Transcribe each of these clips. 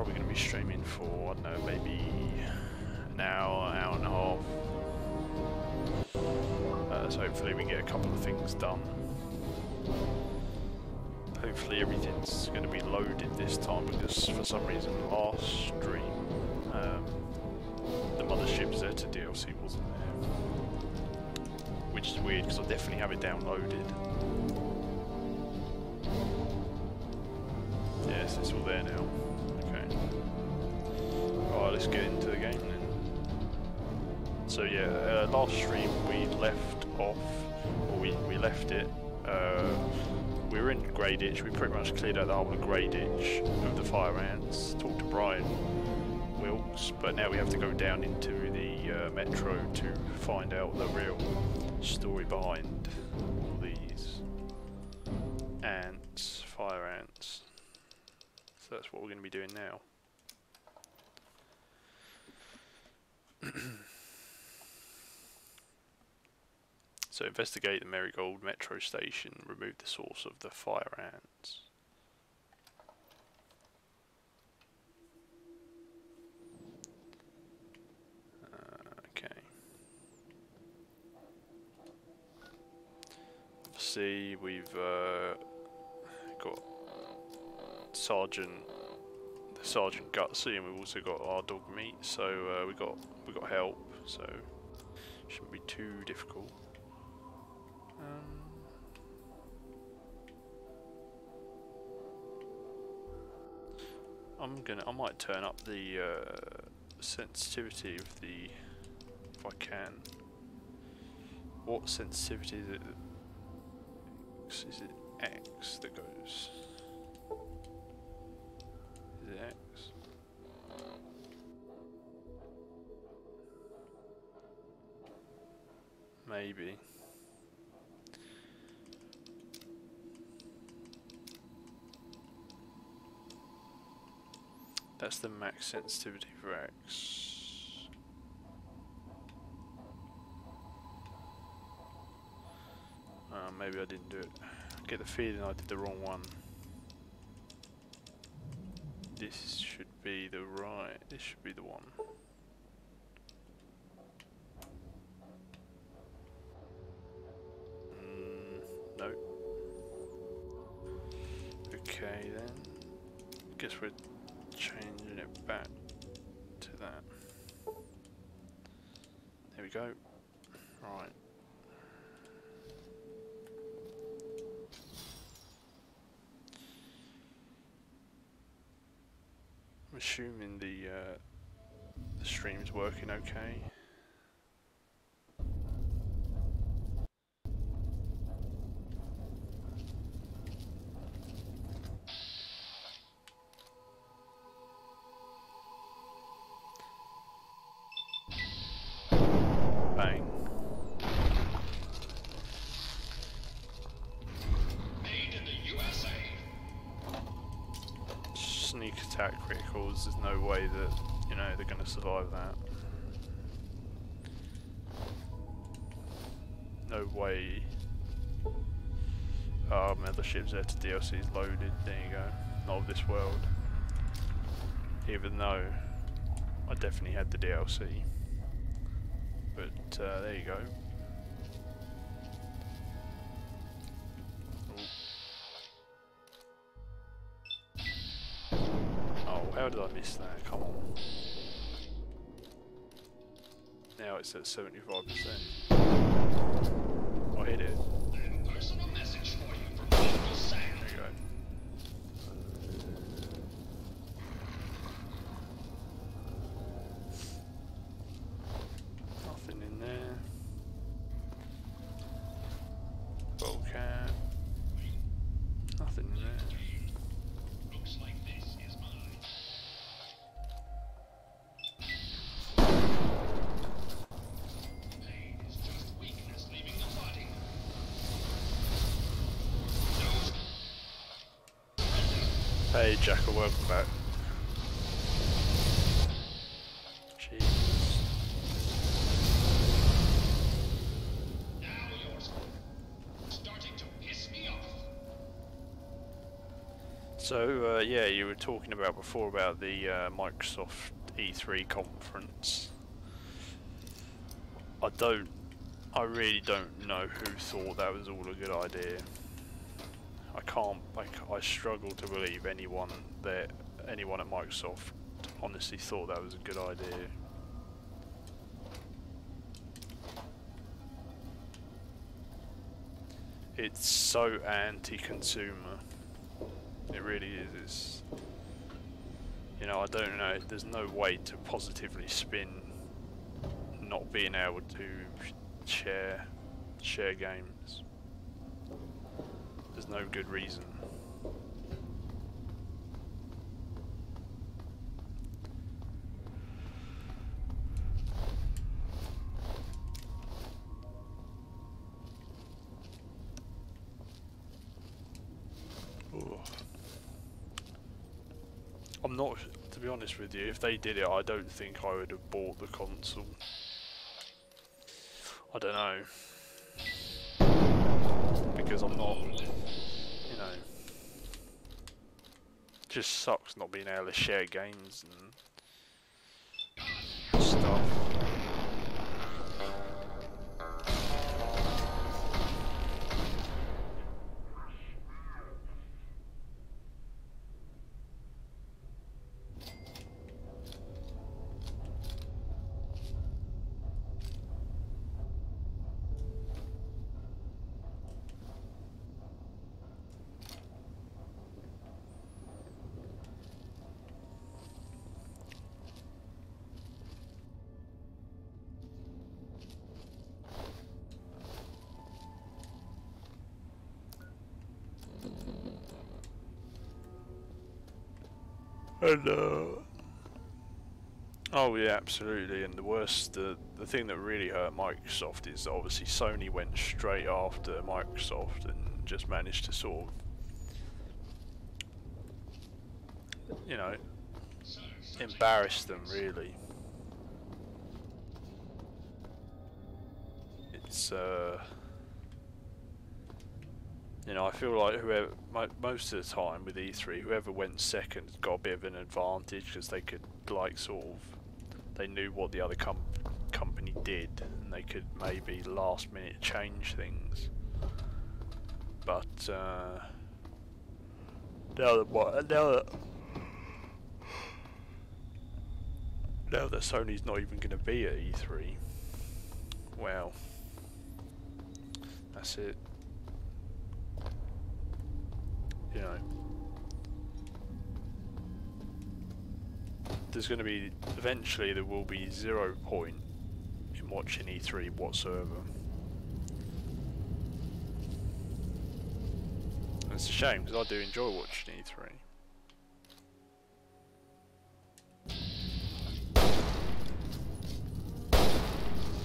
probably going to be streaming for, I don't know, maybe an hour, hour and a half. So hopefully we get a couple of things done. Hopefully everything's going to be loaded this time, because for some reason last stream the Mothership Zeta DLC wasn't there. Which is weird because I definitely have it downloaded. Yes, it's all there now. Okay. Alright, let's get into the game then. So yeah, last stream we left off, or we left it, we were in Greyditch. We pretty much cleared out the whole of Greyditch with the fire ants, talked to Brian Wilkes, but now we have to go down into the metro to find out the real story behind all these ants, fire ants. So that's what we're going to be doing now. So investigate the Marigold metro station, remove the source of the fire ants. Okay. Obviously we've got the Sergeant Gutsy, and we've also got our dog meat, so we got help, so shouldn't be too difficult. I might turn up the sensitivity of the, if I can. What sensitivity is it? Is it X that goes? Is it X? Maybe. That's the max sensitivity for X. Maybe I didn't do it. I get the feeling I did the wrong one. This should be the right. This should be the one. No. Okay then. Guess we're changing it back to that. There we go. Right. I'm assuming the stream's working okay. Bang. Made in the USA. Sneak attack criticals, there's no way that, you know, they're going to survive that. No way. Oh, Mothership Zeta DLC is loaded, there you go. Not of this world. Even though I definitely had the DLC. But there you go. Ooh. Oh, how did I miss that? Come on. Now it's at 75%. I hit it. Personal message for you from Uncle Sam. There you go. Nothing in there. Bobcat. Nothing in there. Looks like this is mine. Pain is just weakness leaving the body. Hey Jackal, welcome back. Jeez. Now yours. Starting to piss me off. So yeah, you were talking about before about the Microsoft E3 conference. I really don't know who thought that was all a good idea. I struggle to believe anyone at Microsoft honestly thought that was a good idea. It's so anti-consumer. It really is. It's, you know, I don't know. There's no way to positively spin not being able to share games. There's no good reason. Ooh. I'm not, to be honest with you, if they did it, I don't think I would have bought the console. I don't know. Because I'm not, you know, it just sucks not being able to share games and stuff. And oh yeah, absolutely. And the worst, the thing that really hurt Microsoft is that obviously Sony went straight after Microsoft and just managed to sort of, you know, embarrass them really. It's you know, I feel like most of the time with E3, whoever went second got a bit of an advantage because they could like sort of, they knew what the other company did and they could maybe last minute change things. But now that Sony's not even going to be at E3, well, that's it. You know, there's going to be, eventually there will be 0 point in watching E3 whatsoever. And it's a shame because I do enjoy watching E3.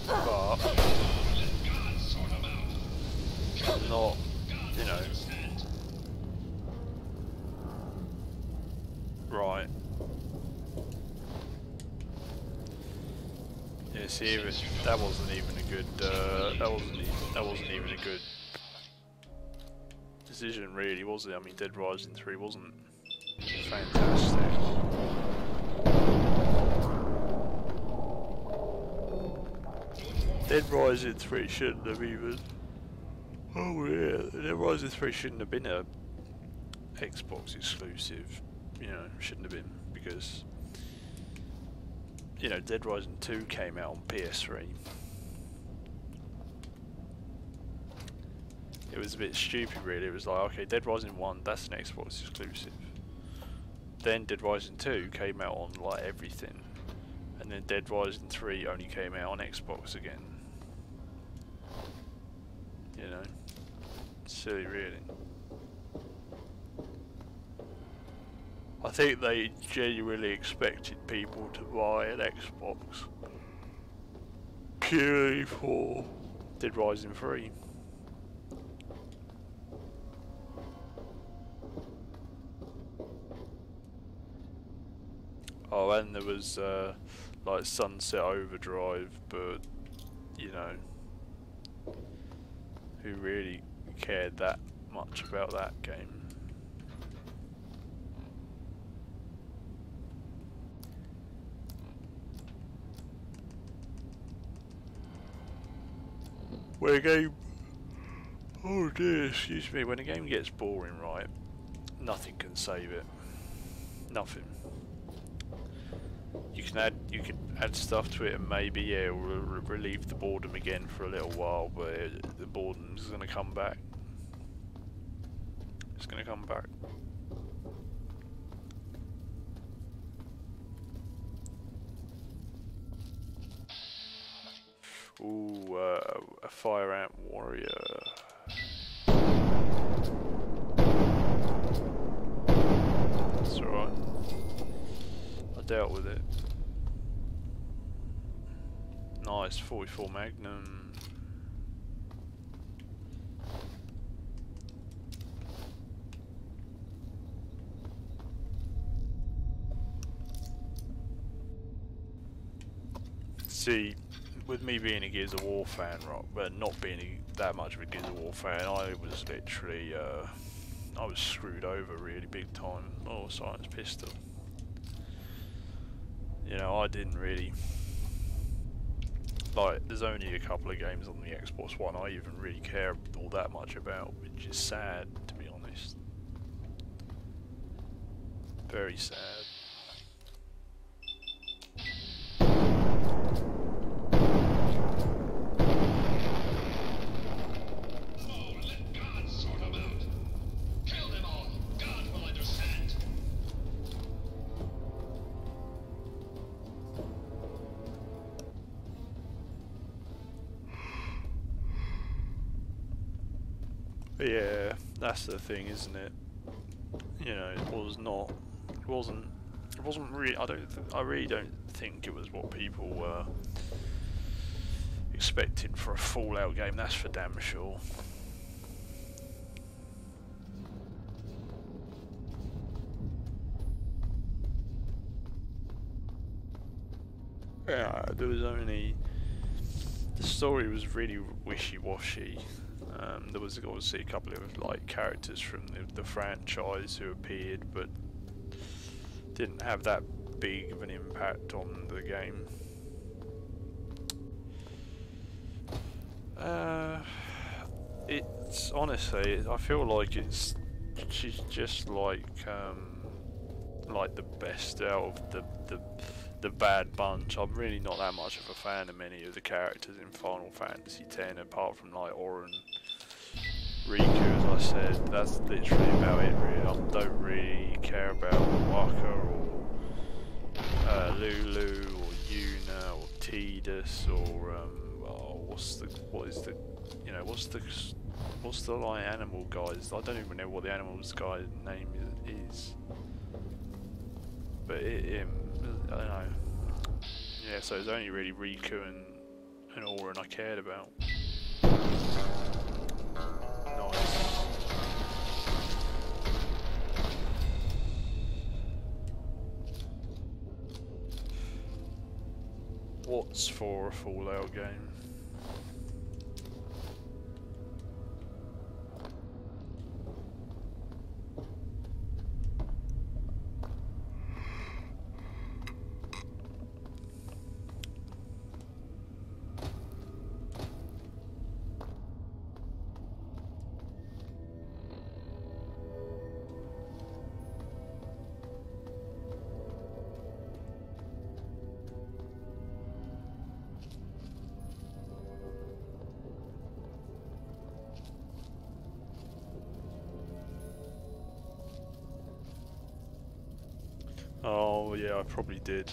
But I'm not, you know, right. Yeah, see, even that wasn't even a good. That wasn't even a good decision, really, was it? I mean, Dead Rising 3 wasn't fantastic. Dead Rising 3 shouldn't have even. Oh yeah, Dead Rising 3 shouldn't have been a Xbox exclusive. You know, shouldn't have been, because, you know, Dead Rising 2 came out on PS3. It was a bit stupid really. It was like, okay, Dead Rising 1, that's an Xbox exclusive. Then Dead Rising 2 came out on like everything. And then Dead Rising 3 only came out on Xbox again. You know, silly really. I think they genuinely expected people to buy an Xbox purely for Dead Rising 3. Oh, and there was like Sunset Overdrive, but you know, who really cared that much about that game? when a game, oh dear, excuse me, when a game gets boring, right, nothing can save it. Nothing. You can add stuff to it, and maybe yeah, it'll relieve the boredom again for a little while, but the boredom's gonna come back. It's gonna come back. Ooh, a fire ant warrior. That's alright. I dealt with it. Nice, 44 Magnum. See, with me being a Gears of War fan, right, but not being that much of a Gears of War fan, I was literally, I was screwed over really big time. Oh, Science Pistol. You know, I didn't really, like, there's only a couple of games on the Xbox One I even really care all that much about, which is sad, to be honest. Very sad. Yeah, that's the thing, isn't it? You know, it wasn't really. I really don't think it was what people were expecting for a Fallout game. That's for damn sure. Yeah, there was only. The story was really wishy-washy. There was obviously a couple of like characters from the franchise who appeared, but didn't have that big of an impact on the game. It's honestly, I feel like she's just like the best out of the bad bunch. I'm really not that much of a fan of many of the characters in Final Fantasy X, apart from like Auron, Riku, as I said. That's literally about it, really. I don't really care about Waka or Lulu or Yuna or Tidus or what's the like animal guys? I don't even know what the animal's guy's name is. But I don't know. Yeah, so it's only really Riku and Auron I cared about. Nice. What's for a Fallout game? Oh yeah, I probably did.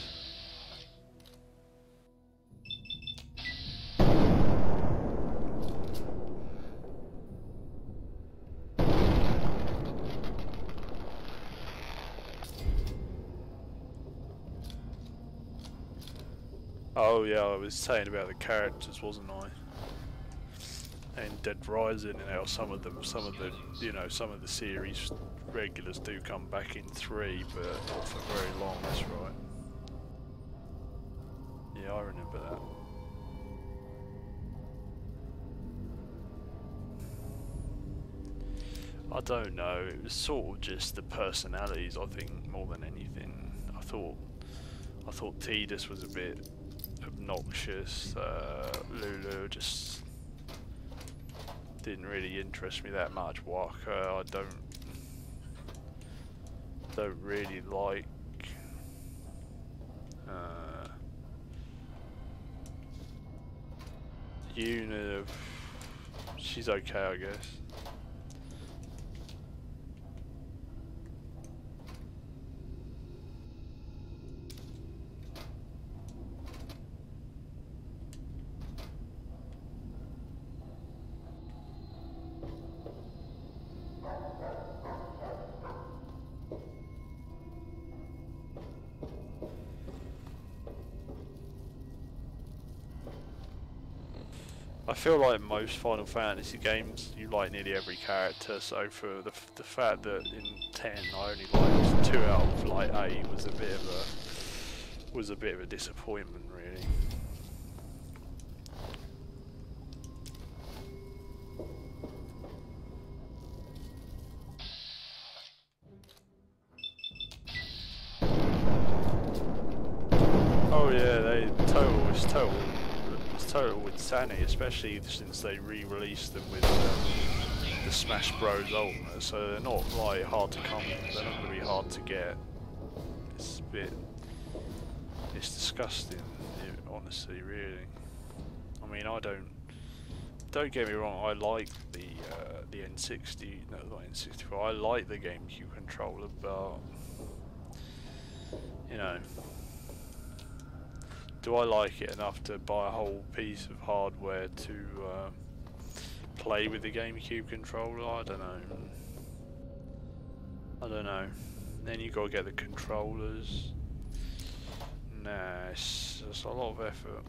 Oh yeah, I was saying about the characters, wasn't I? And Dead Rising, and how some of the series regulars do come back in 3, but not for very long. That's right. Yeah, I remember that. I don't know. It was sort of just the personalities, I think, more than anything. I thought Tidus was a bit obnoxious. Lulu just didn't really interest me that much. Walker, I don't really like. Una, she's okay, I guess. I feel like most Final Fantasy games, you like nearly every character. So for the fact that in 10 I only liked 2 out of like 8 was a bit of a disappointment, really. Oh yeah, it's total insanity, especially since they re-released them with the Smash Bros Ultimate, so they're not like hard to come. They're not going to be hard to get. It's disgusting, honestly, really. I mean, don't get me wrong. I like the N60, no, not N64. I like the GameCube controller, but you know. Do I like it enough to buy a whole piece of hardware to play with the GameCube controller? I don't know. Then you gotta get the controllers. Nah, it's a lot of effort.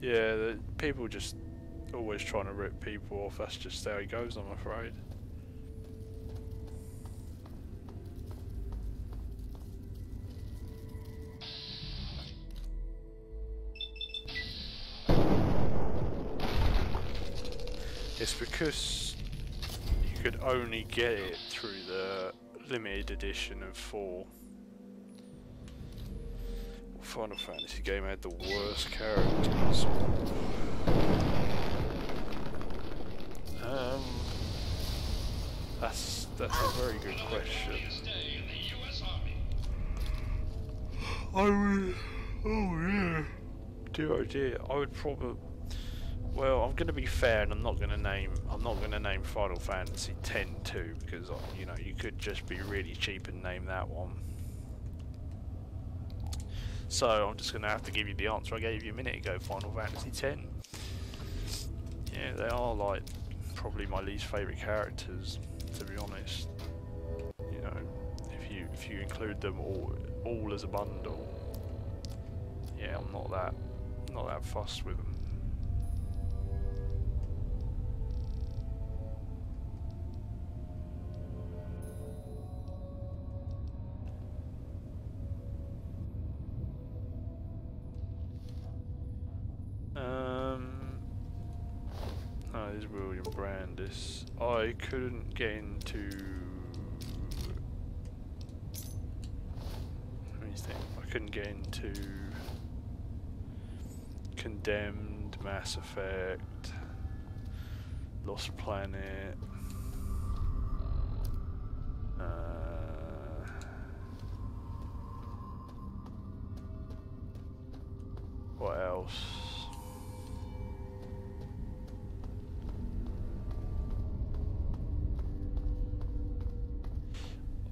Yeah, people just always trying to rip people off. That's just how it goes, I'm afraid. It's because you could only get it through the limited edition of 4. Final Fantasy game had the worst characters. That's a very good question. Oh dear, I would probably. Well, I'm going to be fair, and I'm not going to name Final Fantasy X-2 because you know you could just be really cheap and name that one. So I'm just going to have to give you the answer I gave you a minute ago, Final Fantasy X. Yeah, they are like probably my least favourite characters, to be honest. You know, if you include them all as a bundle, yeah, I'm not that fussed with them. This is William Brandis. I couldn't get into. Let me think. I couldn't get into Condemned, Mass Effect, Lost Planet. What else?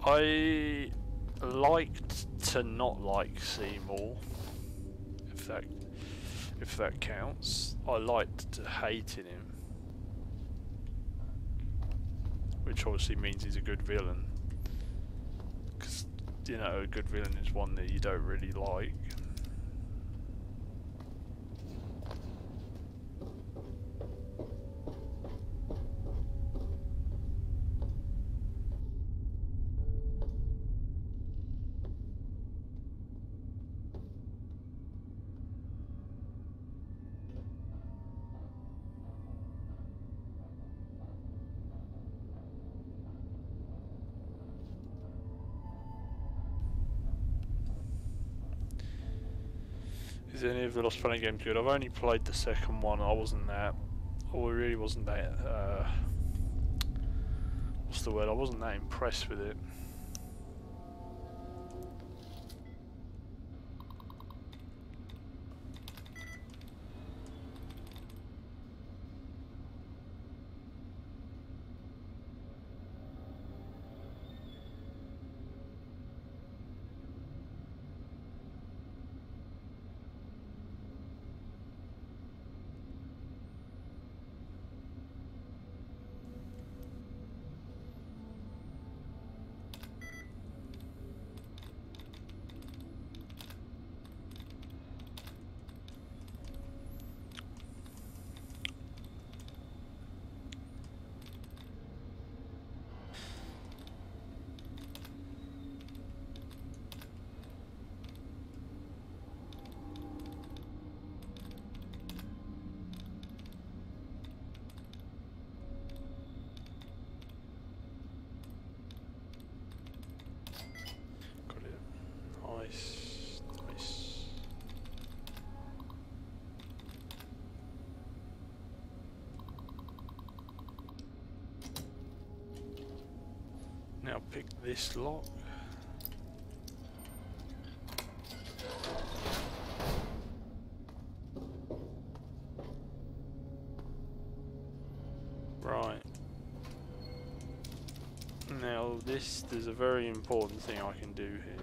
I liked to not like Seymour, if that counts. I liked hating him, which obviously means he's a good villain. Because you know, a good villain is one that you don't really like. Is any of the Lost Planet games good? I've only played the second one. I really wasn't that. What's the word? I wasn't that impressed with it. Nice, nice. Now pick this lock. Right. Now there's a very important thing I can do here.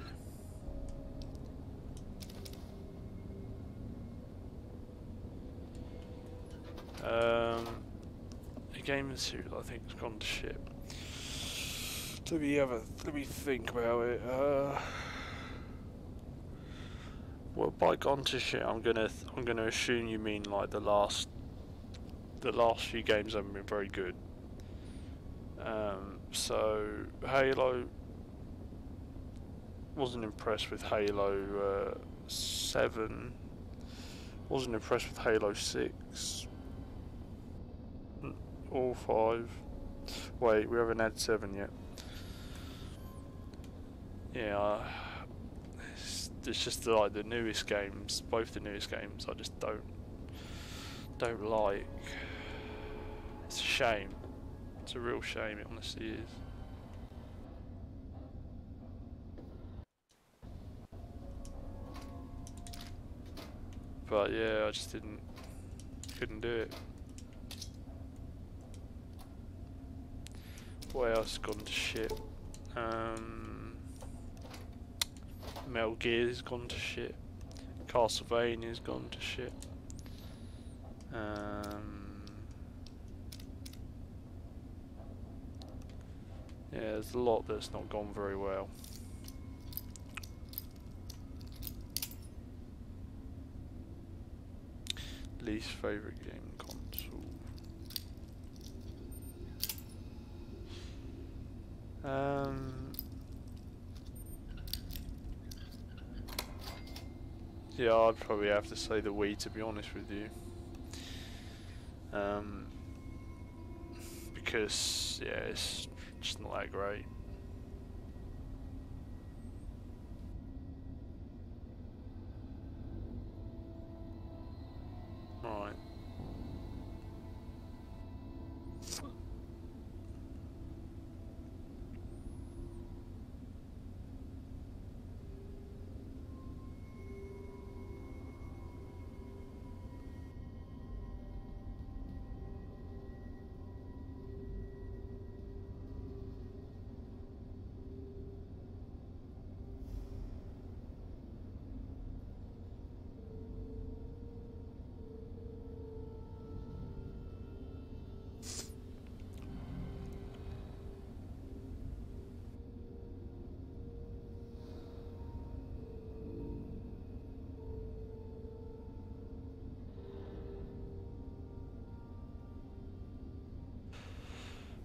A game of series I think has gone to shit. Let me think about it. Well, by gone to shit, I'm gonna assume you mean like the last few games haven't been very good. So Halo, wasn't impressed with Halo 7. Wasn't impressed with Halo 6 or 5. Wait, we haven't had 7 yet. Yeah, it's just like the newest games, both the newest games, I just don't like. It's a shame. It's a real shame, it honestly is. But yeah, I just couldn't do it. What else has gone to shit? Metal Gear's gone to shit. Castlevania's gone to shit. Yeah, there's a lot that's not gone very well. Least favourite game console. Yeah, I'd probably have to say the Wii, to be honest with you. Because yeah, it's just not that great. Right.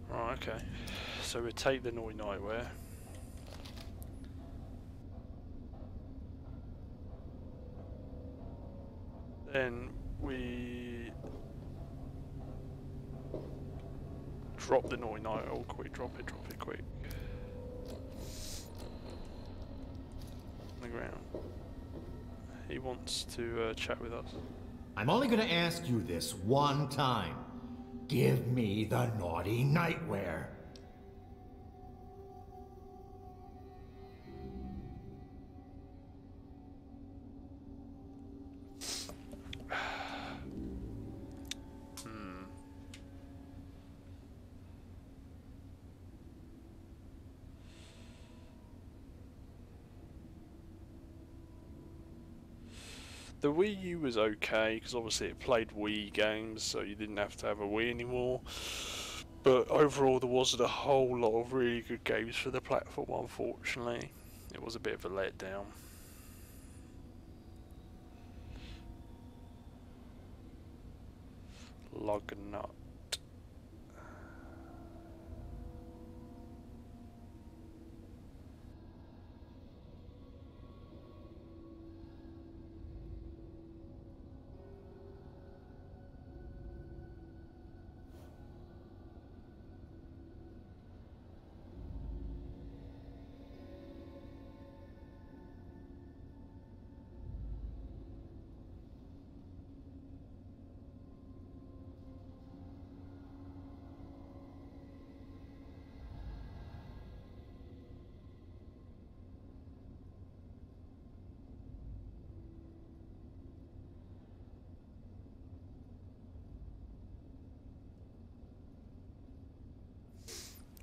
Right, okay. So we take the Naughty Nightwear. Then we drop the Naughty Night. Oh, quick, drop it quick. On the ground. He wants to chat with us. I'm only gonna ask you this one time. Give me the naughty nightwear. The Wii U was okay, because obviously it played Wii games, so you didn't have to have a Wii anymore. But overall there wasn't a whole lot of really good games for the platform, unfortunately. It was a bit of a letdown. Lugnut.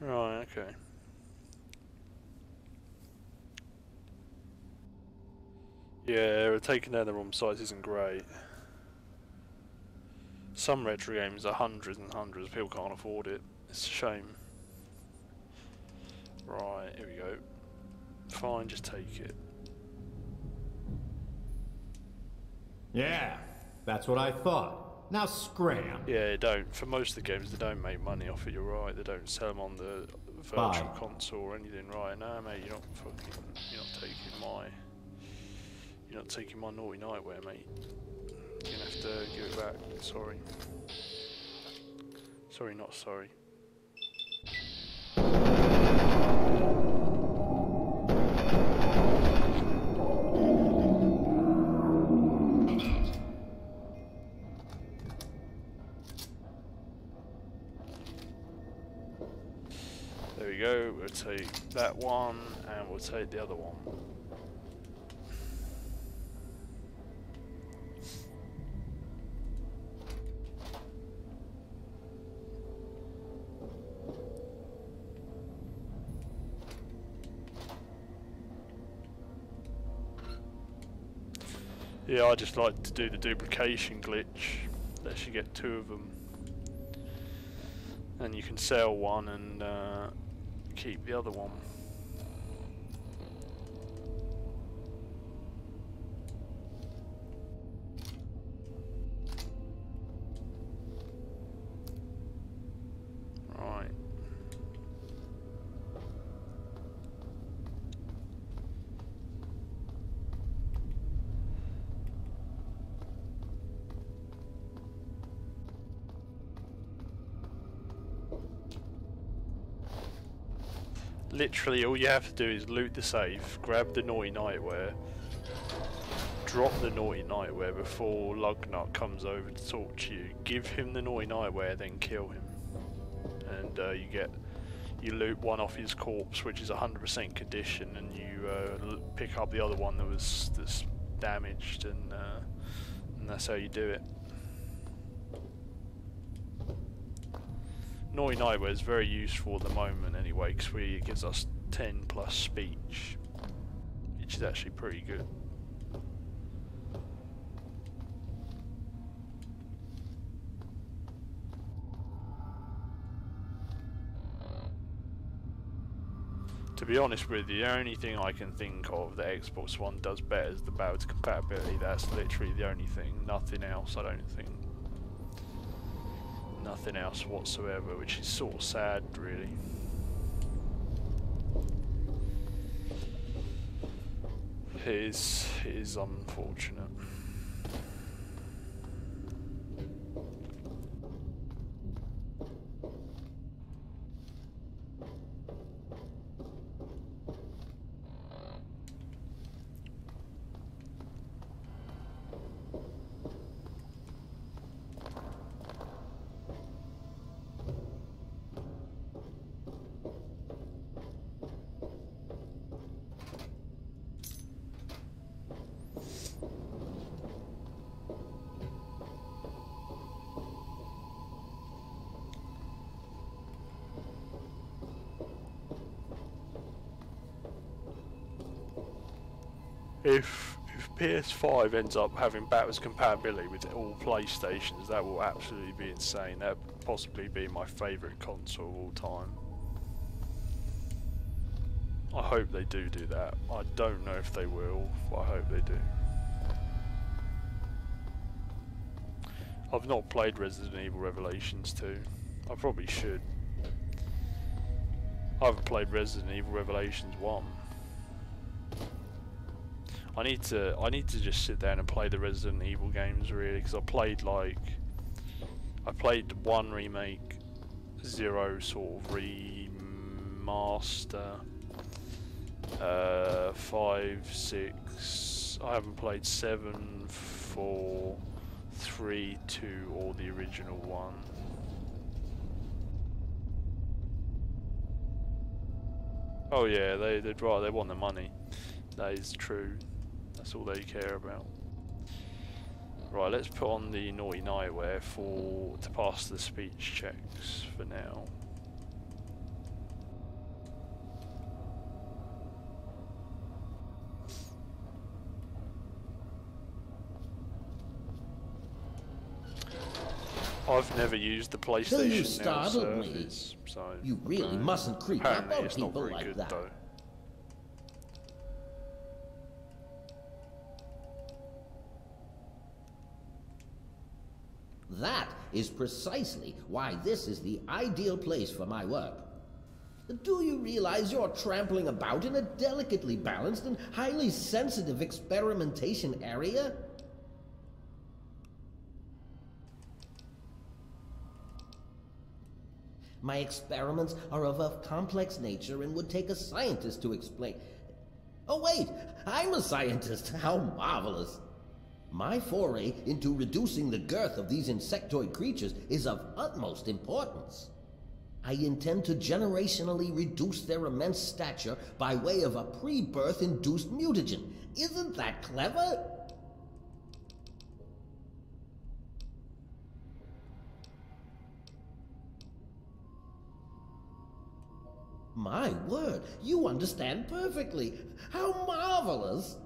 Right, okay. Yeah, taking down the ROM size isn't great. Some retro games are hundreds and hundreds, people can't afford it. It's a shame. Right, here we go. Fine, just take it. Yeah, that's what I thought. Now scram. Yeah, don't. For most of the games, they don't make money off it. You're right. They don't sell them on the virtual console or anything. Right? No, mate. You're not fucking. You're not taking my. You're not taking my naughty nightwear, mate. You're gonna have to give it back. Sorry. Sorry, not sorry. There we go, we'll take that one and we'll take the other one. Yeah, I just like to do the duplication glitch. Lets you get two of them. And you can sell one and keep the other one. Right. Literally all you have to do is loot the safe, grab the naughty nightwear, drop the naughty nightwear before Lugnut comes over to talk to you, give him the naughty nightwear, then kill him. And you loot one off his corpse, which is 100% condition, and you pick up the other one that's damaged, and that's how you do it. Naughty Nightwear is very useful at the moment anyway, because it gives us 10 plus speech, which is actually pretty good. To be honest with you, the only thing I can think of that Xbox One does better is the backwards compatibility. That's literally the only thing, nothing else I don't think. Nothing else whatsoever, which is sort of sad, really. It is unfortunate. if PS5 ends up having backwards compatibility with all PlayStations, that will absolutely be insane. That would possibly be my favourite console of all time. I hope they do that. I don't know if they will, but I hope they do. I've not played Resident Evil Revelations 2. I probably should. I haven't played Resident Evil Revelations 1. I need to just sit down and play the Resident Evil games really, because I played one remake, 0 sort of remaster, 5, 6. I haven't played 7, 4, 3, 2, or the original one. Oh yeah, they'd rather, they want the money. That is true. That's all they care about. Right, let's put on the Naughty Nightwear to pass the speech checks for now. I've never used the PlayStation You Now startled me. service, so You really mustn't creep up apparently on it's not people very like good that. though. That is precisely why this is the ideal place for my work. Do you realize you're trampling about in a delicately balanced and highly sensitive experimentation area? My experiments are of a complex nature and would take a scientist to explain. Oh wait, I'm a scientist. How marvelous. My foray into reducing the girth of these insectoid creatures is of utmost importance. I intend to generationally reduce their immense stature by way of a pre-birth induced mutagen. Isn't that clever? My word, you understand perfectly. How marvelous!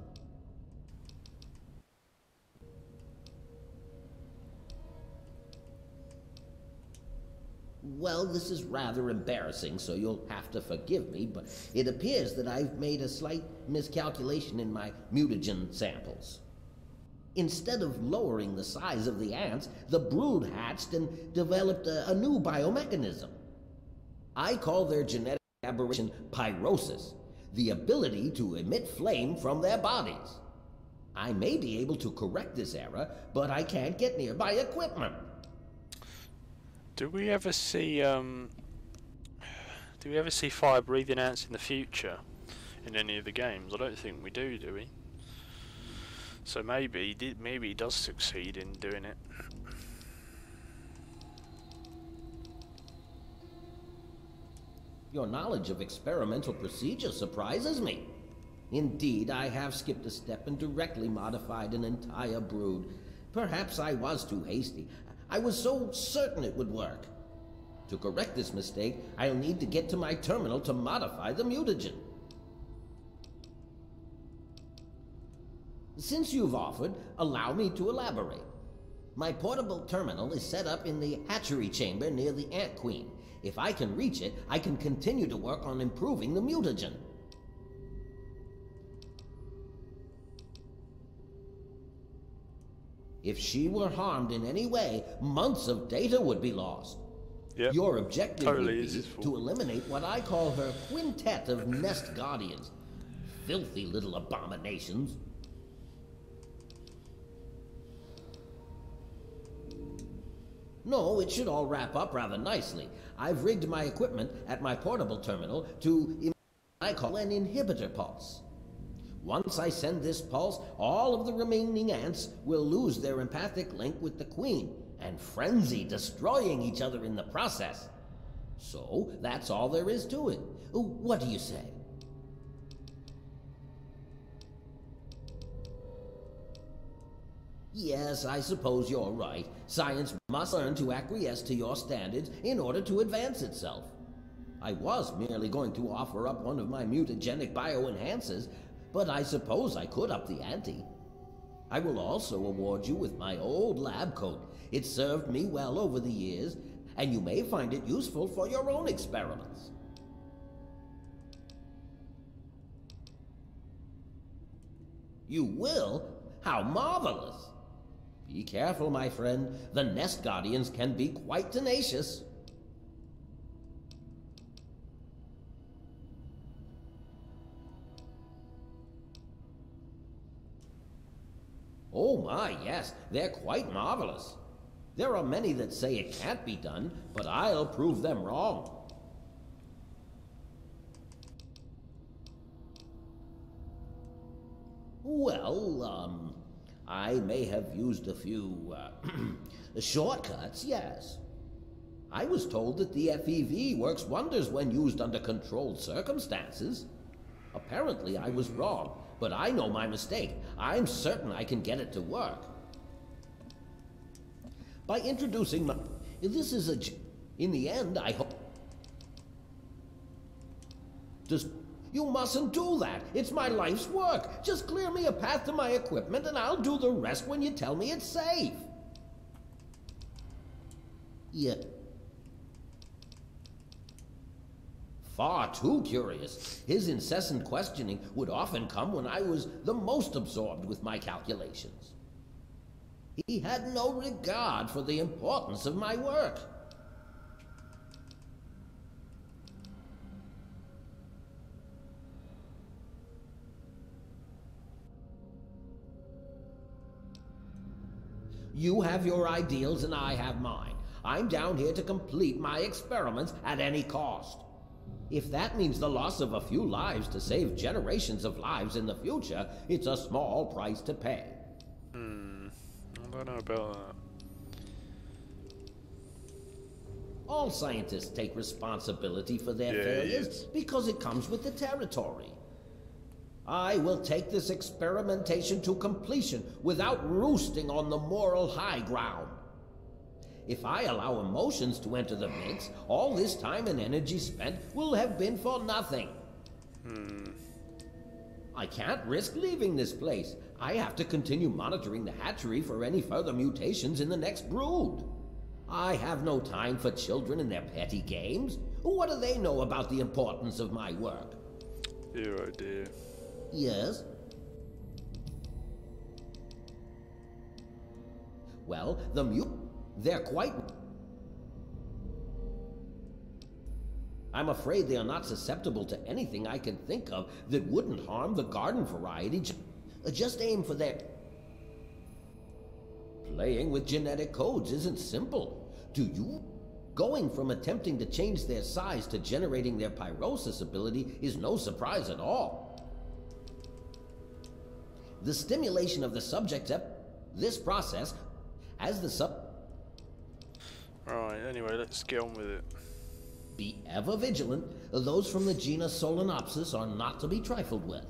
Well, this is rather embarrassing, so you'll have to forgive me, but it appears that I've made a slight miscalculation in my mutagen samples. Instead of lowering the size of the ants, the brood hatched and developed a new biomechanism. I call their genetic aberration pyrosis, the ability to emit flame from their bodies. I may be able to correct this error, but I can't get nearby equipment. Do we ever see fire-breathing ants in the future in any of the games? I don't think we do we? So maybe he does succeed in doing it. Your knowledge of experimental procedure surprises me. Indeed, I have skipped a step and directly modified an entire brood. Perhaps I was too hasty. I was so certain it would work. To correct this mistake, I'll need to get to my terminal to modify the mutagen. Since you've offered, allow me to elaborate. My portable terminal is set up in the hatchery chamber near the Ant Queen. If I can reach it, I can continue to work on improving the mutagen. If she were harmed in any way, months of data would be lost. Yep. Your objective Totally would is be his fault. to eliminate what I call her quintet of nest guardians. Filthy little abominations. No, it should all wrap up rather nicely. I've rigged my equipment at my portable terminal to emit what I call an inhibitor pulse. Once I send this pulse, all of the remaining ants will lose their empathic link with the queen and frenzy, destroying each other in the process. So, that's all there is to it. What do you say? Yes, I suppose you're right. Science must learn to acquiesce to your standards in order to advance itself. I was merely going to offer up one of my mutagenic bioenhancers, but I suppose I could up the ante. I will also award you with my old lab coat. It served me well over the years, and you may find it useful for your own experiments. You will? How marvelous! Be careful, my friend. The Nest Guardians can be quite tenacious. Oh my, yes, they're quite marvelous. There are many that say it can't be done, but I'll prove them wrong. Well, I may have used a few, shortcuts, yes. I was told that the FEV works wonders when used under controlled circumstances. Apparently I was wrong, but I know my mistake. I'm certain I can get it to work. By introducing my... This is a... In the end, I hope... Just... You mustn't do that. It's my life's work. Just clear me a path to my equipment and I'll do the rest when you tell me it's safe. Yeah. Far too curious. His incessant questioning would often come when I was the most absorbed with my calculations. He had no regard for the importance of my work. You have your ideals and I have mine. I'm down here to complete my experiments at any cost. If that means the loss of a few lives to save generations of lives in the future, it's a small price to pay. I don't know about that. All scientists take responsibility for their failures because it comes with the territory. I will take this experimentation to completion without roosting on the moral high ground. If I allow emotions to enter the mix, all this time and energy spent will have been for nothing. I can't risk leaving this place. I have to continue monitoring the hatchery for any further mutations in the next brood. I have no time for children and their petty games. What do they know about the importance of my work? Dear oh dear. Yes? Well, they're quite... I'm afraid they are not susceptible to anything I can think of that wouldn't harm the garden variety. Just aim for their... Playing with genetic codes isn't simple. Do you? Going from attempting to change their size to generating their pyrosis ability is no surprise at all. The stimulation of the subject's this process, as the Right, anyway, let's get on with it. Be ever vigilant. Those from the genus Solenopsis are not to be trifled with.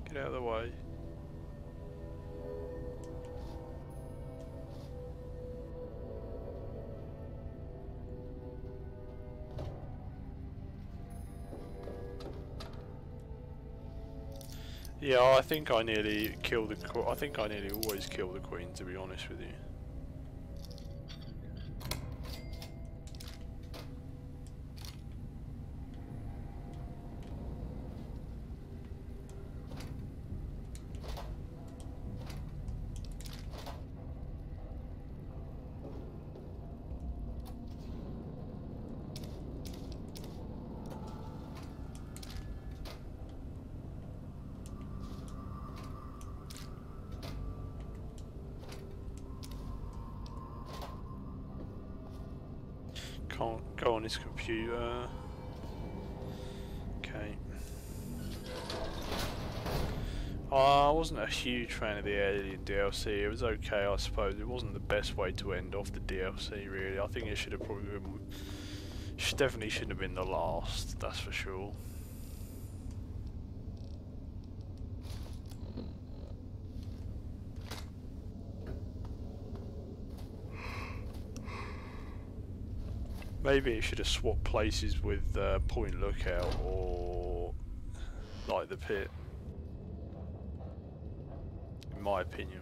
Get out of the way. Yeah, I think I nearly killed the. I think I nearly always kill the queen, to be honest with you. Can't go on his computer. Okay. I wasn't a huge fan of the Alien DLC. It was okay, I suppose. It wasn't the best way to end off the DLC, really. I think it should have probably been... definitely shouldn't have been the last, that's for sure. Maybe it should have swapped places with Point Lookout, or like the pit, in my opinion.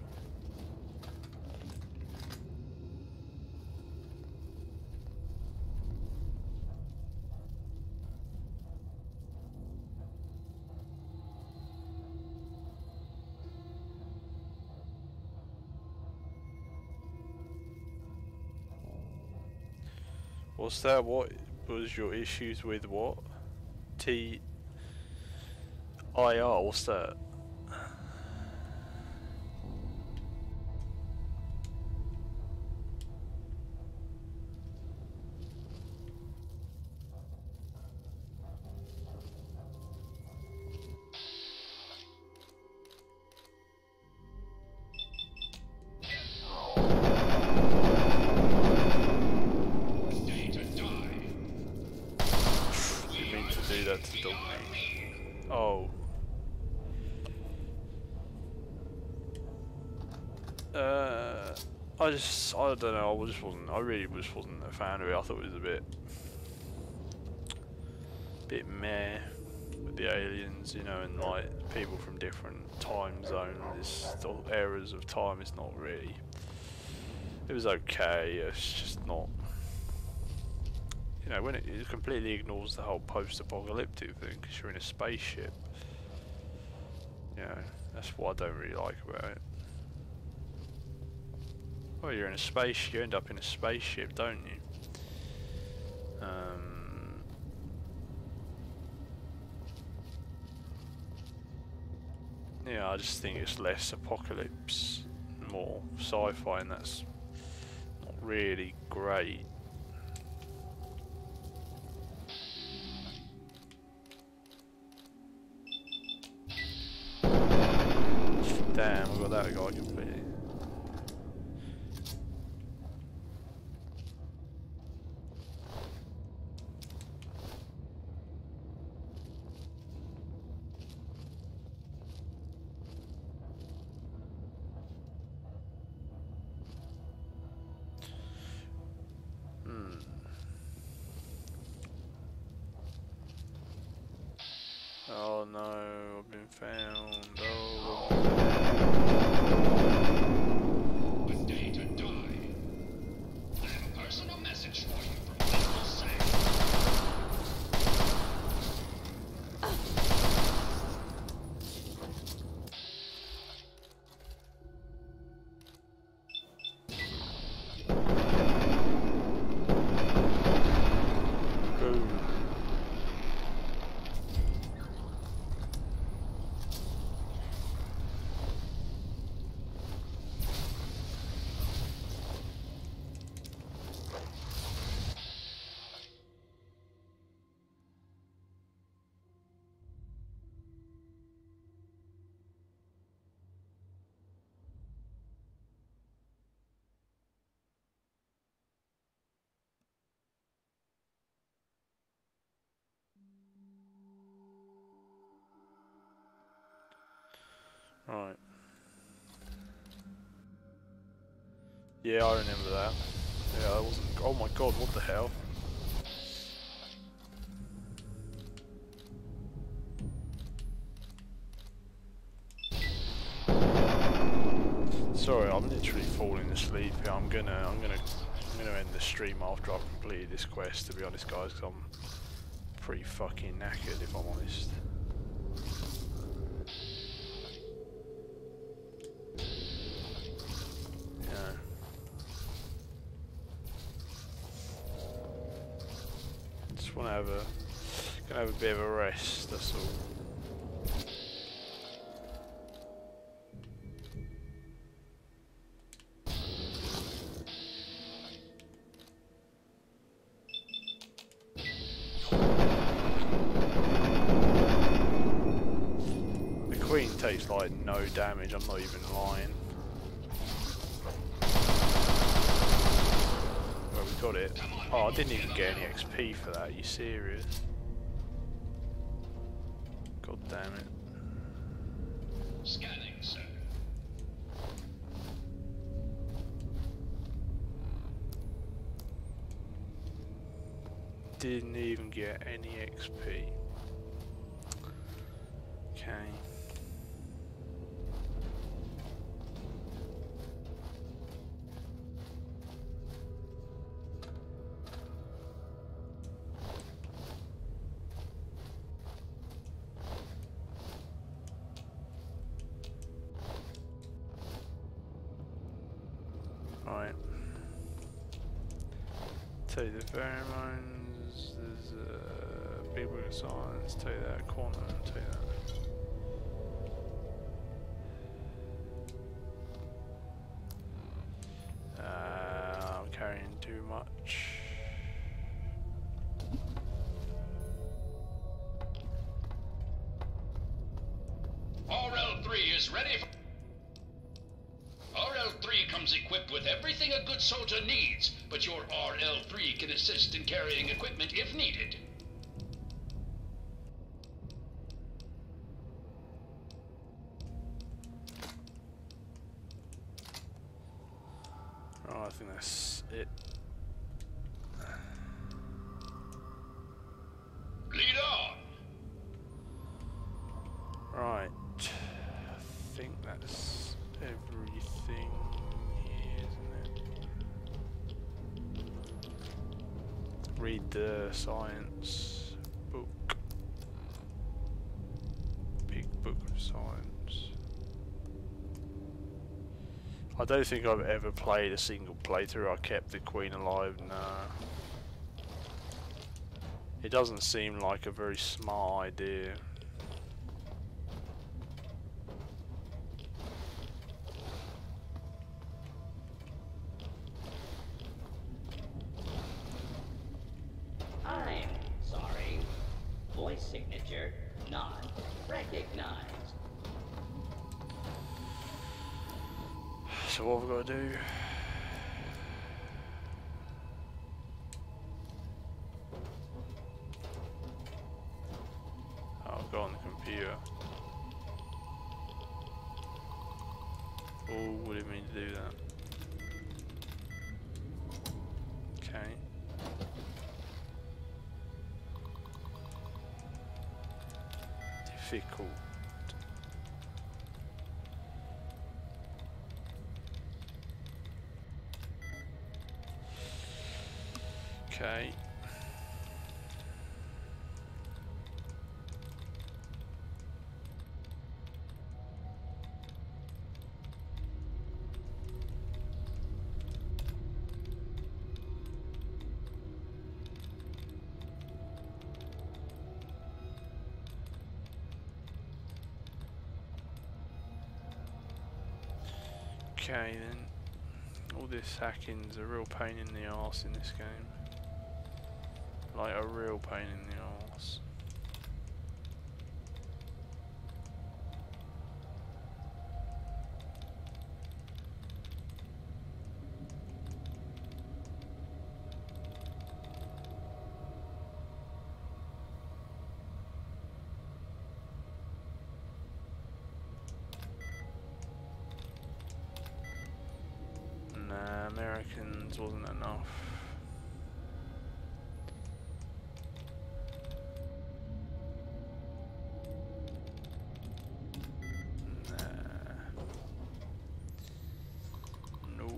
What's that? What was your issues with what? TIR, what's that? Day to die. Didn't mean to do that to Dominic. Oh. I don't know, I really just wasn't a fan of it. I thought it was a bit meh with the aliens, you know, and like people from different time zones, eras of time. It's not really, it was okay, it's just not, you know, when it completely ignores the whole post-apocalyptic thing, because you're in a spaceship. You know, that's what I don't really like about it. Well, you're in a space. You end up in a spaceship, don't you? Yeah, I just think it's less apocalypse, more sci-fi, and that's not really great. Damn, I got that guy completely. Oh no, I've been found. Oh. A day to die. I have a personal message for you from General Sam. Boom. Right. Yeah, I remember that. Yeah, that wasn't. Oh my god, what the hell? Sorry, I'm literally falling asleep here. I'm gonna end the stream after I've completed this quest. To be honest, guys, 'cause I'm pretty fucking knackered, if I'm honest. Yeah. Just wanna have a bit of a rest. That's all. Takes like no damage, I'm not even lying. Well, we got it. Oh, I didn't even get any XP for that, are you serious? God damn it. Scanning, sir. Didn't even get any XP. Okay. Right. Take the pheromones, there's a big book of science, take that, quantum, take that. I'm carrying too much. RL3 is ready for... RL3 comes equipped with everything a good soldier needs, but your RL3 can assist in carrying equipment if needed. Oh, I think that's it. Lead on! Right. I think that's everything here, isn't it? Read the science book. Big book of science. I don't think I've ever played a single playthrough I kept the Queen alive, nah. It doesn't seem like a very smart idea. I'm sorry. Voice signature not recognized. So what have we got to do? I'll go on the computer. Oh, what do you mean to do that? Okay. Difficult. Okay. Okay then, all this hacking's a real pain in the arse in this game. Like a real pain in the arse. Nah, Americans wasn't enough. No,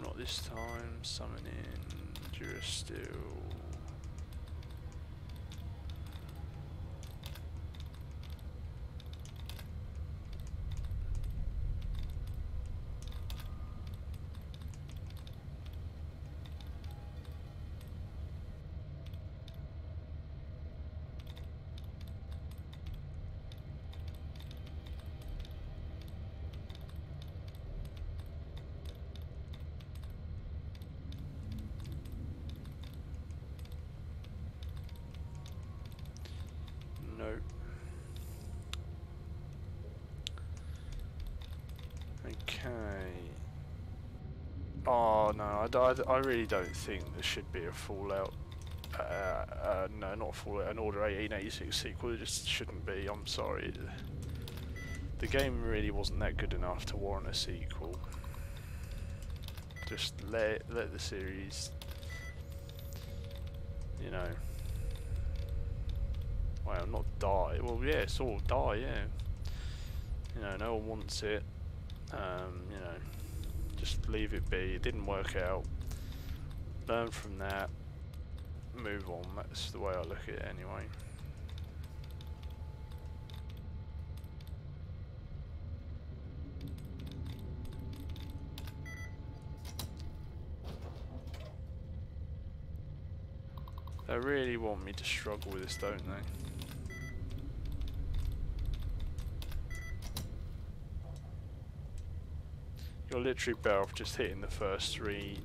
not this time. Summon in Durasteel. Nope. Okay. Oh no, I really don't think there should be a Fallout. No, not Fallout. An Order 1886 sequel. It just shouldn't be. I'm sorry. The game really wasn't that good enough to warrant a sequel. Just let the series, you know. Well, not die. Well, yeah, sort of die. Yeah. You know, no one wants it. You know, just leave it be. It didn't work out. Learn from that. Move on. That's the way I look at it anyway. They really want me to struggle with this, don't they? You're literally better off just hitting the first 3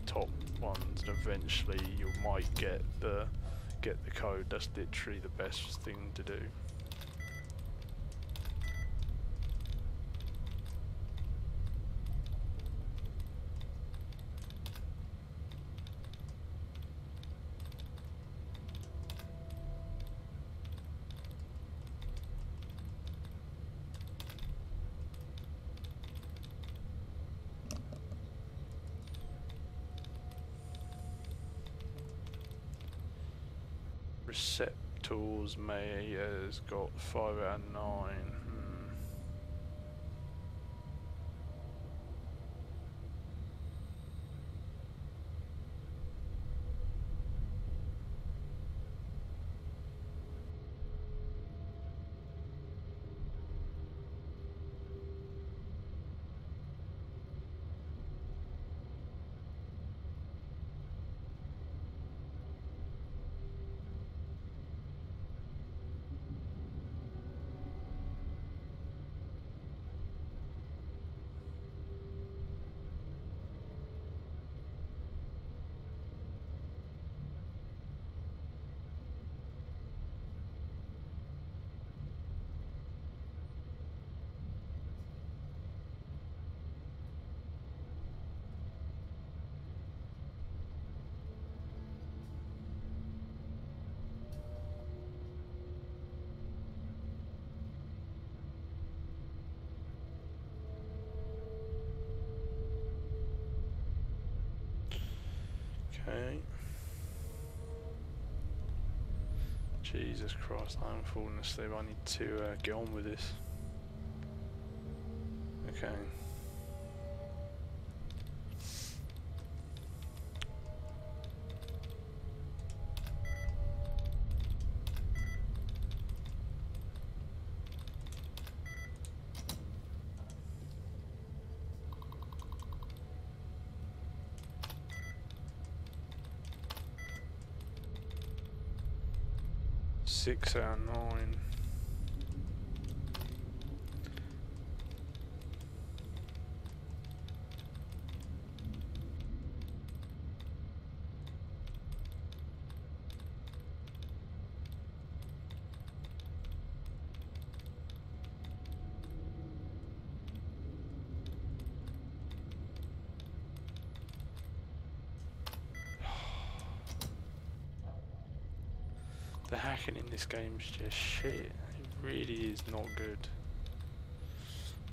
top ones, and eventually you might get the code. That's literally the best thing to do. Receptors May has got 5 out of 9. Okay. Jesus Christ, I'm falling asleep. I need to get on with this. Okay. Six out of 9. The hacking in this game is just shit. It really is not good.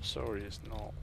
Sorry, it's not.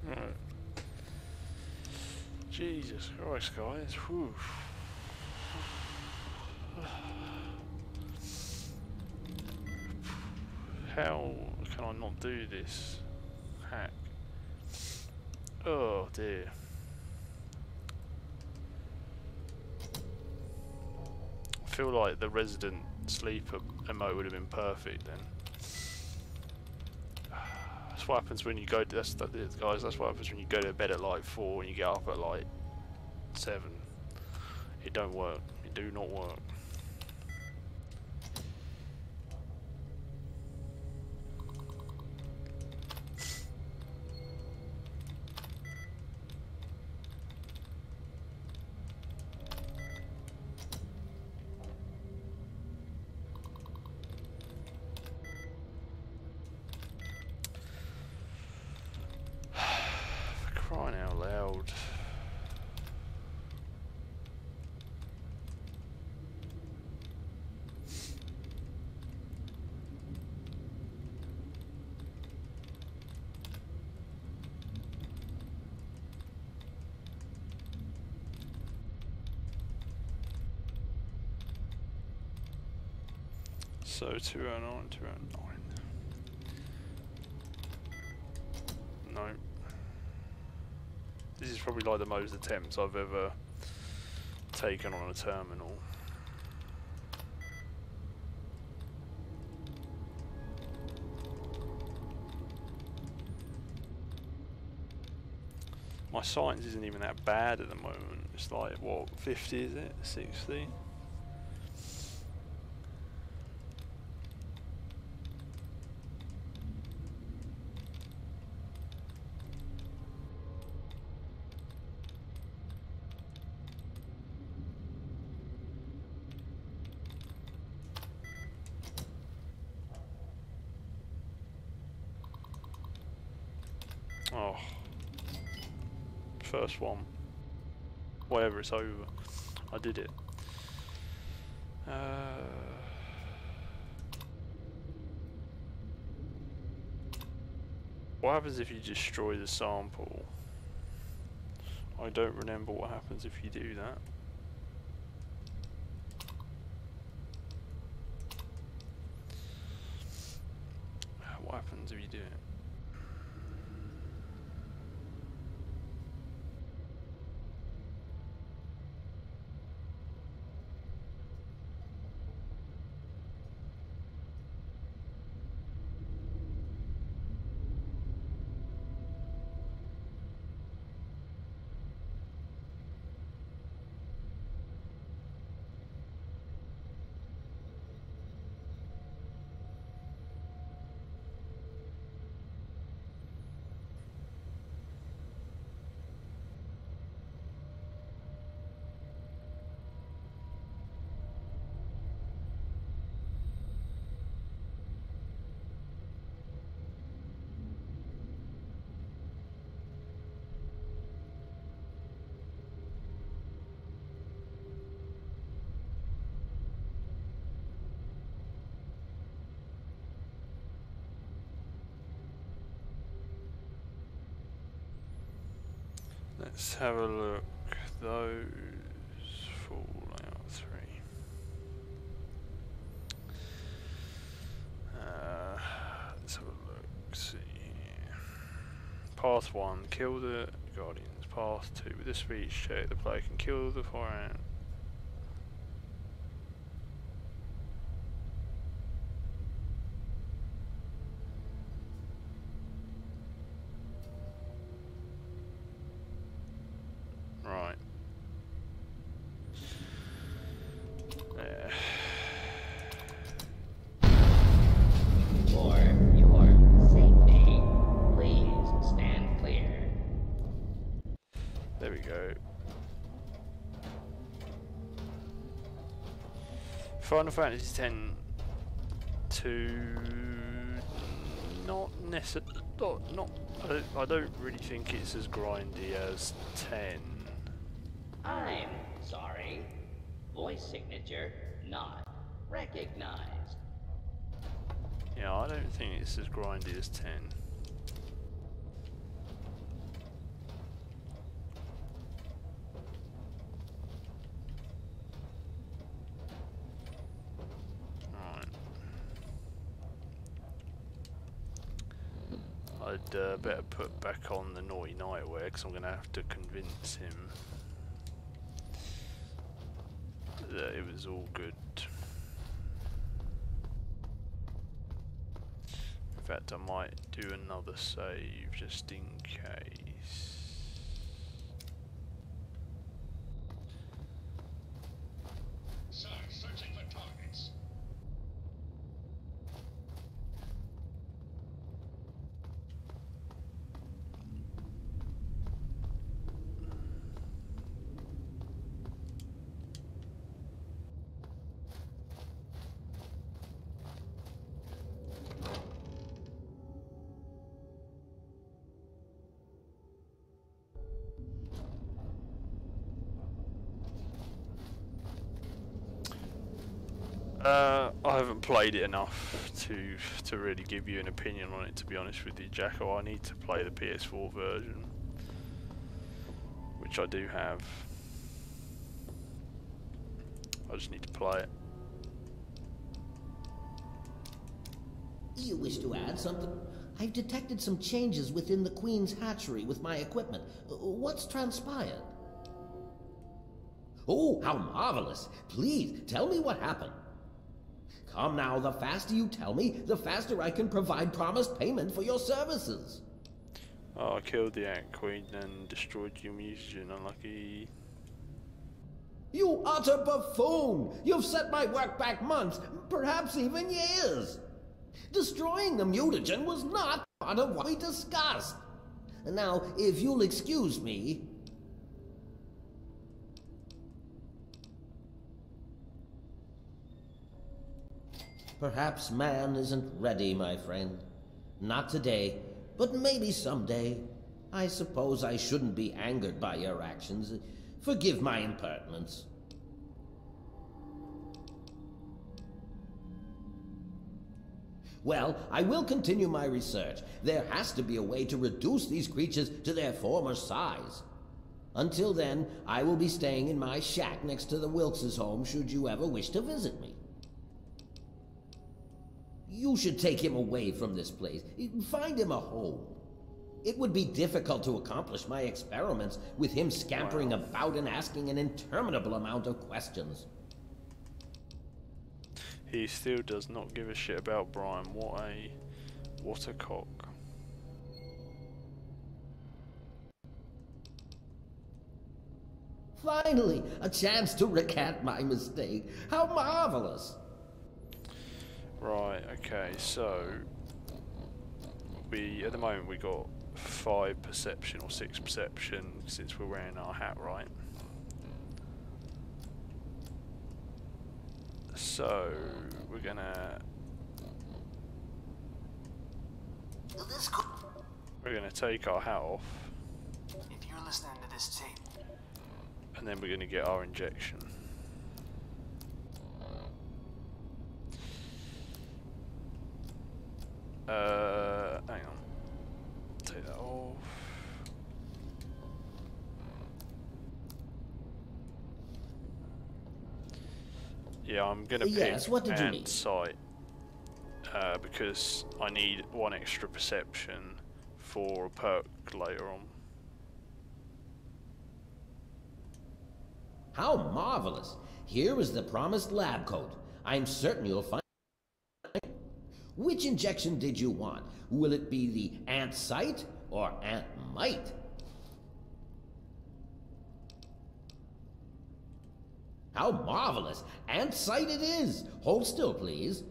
Right. Jesus Christ, guys. Whew. How can I not do this? Hack. Oh dear. I feel like the resident sleeper emote would have been perfect then. That's what happens when you go to, guys, that's what happens when you go to bed at like 4 and you get up at like 7. It don't work. It do not work. Crying out loud. So 209, 209. No. This is probably like the most attempts I've ever taken on a terminal. My science isn't even that bad at the moment. It's like, what, 50 is it? 60? Oh, first one. Whatever, it's over. I did it. What happens if you destroy the sample? I don't remember what happens if you do that. What happens if you do it? Let's have a look. Those Fallout 3. Let's have a look. See here. Path 1. Kill the Guardians. Path 2. With the speech check, the player can kill the foreign. Right. There. For your safety, please stand clear. There we go. Final Fantasy X to not necessarily not. I don't really think it's as grindy as 10. I'm sorry. Voice signature not recognized. Yeah, I don't think it's as grindy as 10. I'd better put back on the Naughty Nightwear because I'm going to have to convince him that it was all good. In fact, I might do another save just in case. Sir, searching for targets. I haven't played it enough to really give you an opinion on it, to be honest with you, Jacko. I need to play the PS4 version, which I do have. I just need to play it. You wish to add something? I've detected some changes within the Queen's hatchery with my equipment. What's transpired? Oh, how marvelous! Please, tell me what happened. Come now, the faster you tell me, the faster I can provide promised payment for your services. Oh, I killed the Ant Queen and destroyed your mutagen, unlucky. You utter buffoon! You've set my work back months, perhaps even years! Destroying the mutagen was not part of what we discussed. Now, if you'll excuse me... Perhaps man isn't ready, my friend. Not today, but maybe someday. I suppose I shouldn't be angered by your actions. Forgive my impertinence. Well, I will continue my research. There has to be a way to reduce these creatures to their former size. Until then, I will be staying in my shack next to the Wilkes' home should you ever wish to visit me. You should take him away from this place. Find him a home. It would be difficult to accomplish my experiments with him scampering about and asking an interminable amount of questions. He still does not give a shit about Brian. What a cock. Finally, a chance to recant my mistake. How marvelous! Right, okay, so at the moment we got 5 perception or 6 perception since we're wearing our hat, right? So we're gonna take our hat off, If you're listening to this tape, and then we're gonna get our injection. Hang on. Take that off. Yeah, I'm gonna Yes, pick what did you Ant need? Sight because I need 1 extra perception for a perk later on. How marvelous! Here is the promised lab coat. I'm certain you'll find it. Which injection did you want? Will it be the Ant Sight or Ant Might? How marvelous! Ant Sight it is! Hold still, please.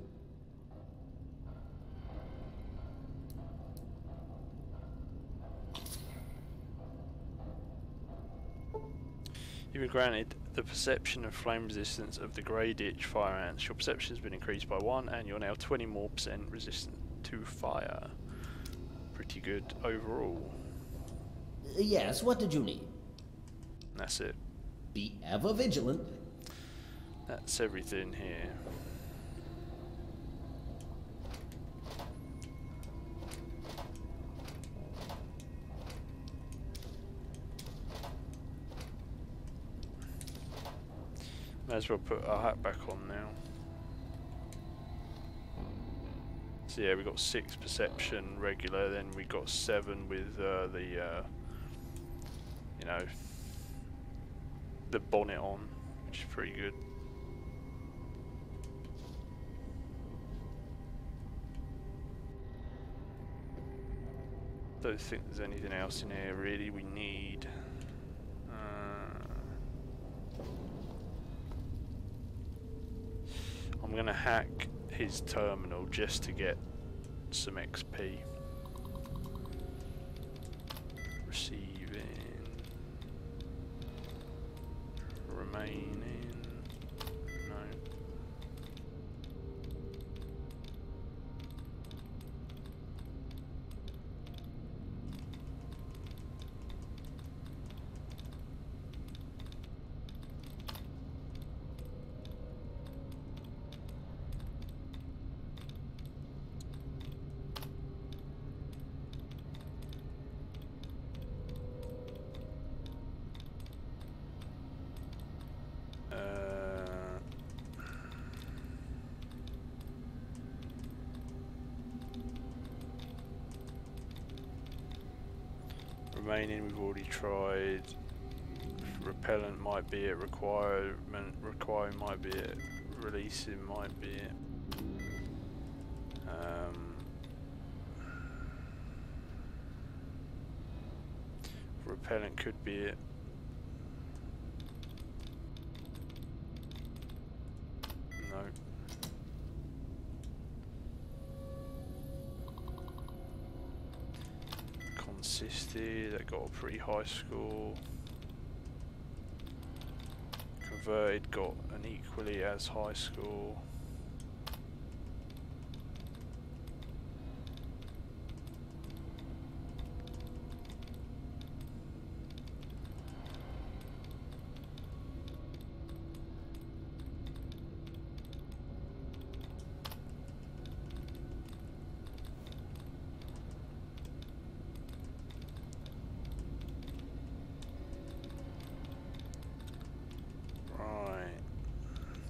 You've been granted the perception of flame resistance of the Grey Ditch fire ants. Your perception has been increased by 1 and you're now 20% more resistant to fire. Pretty good overall. Yes, what did you need? That's it. Be ever vigilant. That's everything here. May as well put our hat back on now. So yeah, we got 6 perception regular, then we got 7 with the you know, the bonnet on, which is pretty good. Don't think there's anything else in here really we need. I'm gonna hack his terminal just to get some XP. Receiving, remaining, no. Remaining, we've already tried. Repellent might be it. Requiring might be it. Releasing might be it. Repellent could be it. No. Consisted, that got a pretty high score. Converted got an equally as high score.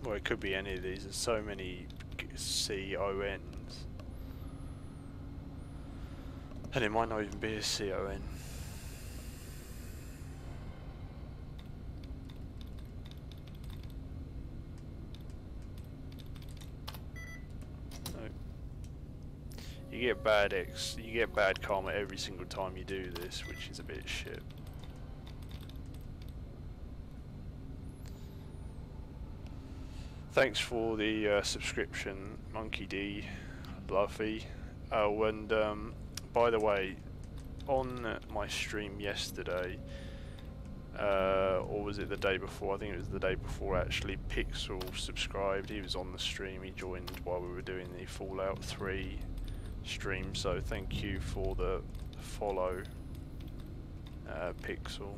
Well, it could be any of these. There's so many CONs. And it might not even be a CON. No. You get bad karma every single time you do this, which is a bit shit. Thanks for the subscription, Monkey D, Bluffy. Oh, and by the way, on my stream yesterday, or was it the day before? I think it was the day before actually. Pixel subscribed. He was on the stream. He joined while we were doing the Fallout 3 stream. So thank you for the follow, Pixel.